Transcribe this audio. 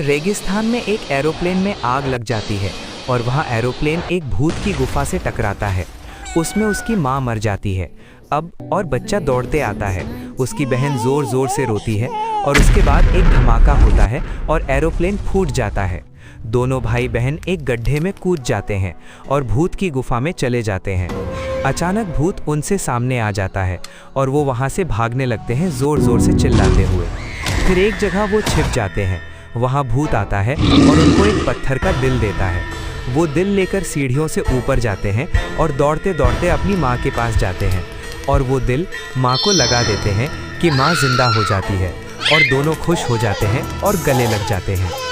रेगिस्तान में एक एरोप्लेन में आग लग जाती है और वहाँ एरोप्लेन एक भूत की गुफा से टकराता है। उसमें उसकी माँ मर जाती है। अब और बच्चा दौड़ते आता है। उसकी बहन ज़ोर ज़ोर से रोती है और उसके बाद एक धमाका होता है और एरोप्लेन फूट जाता है। दोनों भाई बहन एक गड्ढे में कूद जाते हैं और भूत की गुफा में चले जाते हैं। अचानक भूत उनसे सामने आ जाता है और वो वहाँ से भागने लगते हैं ज़ोर ज़ोर से चिल्लाते हुए। फिर एक जगह वो छिप जाते हैं। वहाँ भूत आता है और उनको एक पत्थर का दिल देता है। वो दिल लेकर सीढ़ियों से ऊपर जाते हैं और दौड़ते दौड़ते अपनी माँ के पास जाते हैं और वो दिल माँ को लगा देते हैं कि माँ जिंदा हो जाती है और दोनों खुश हो जाते हैं और गले लग जाते हैं।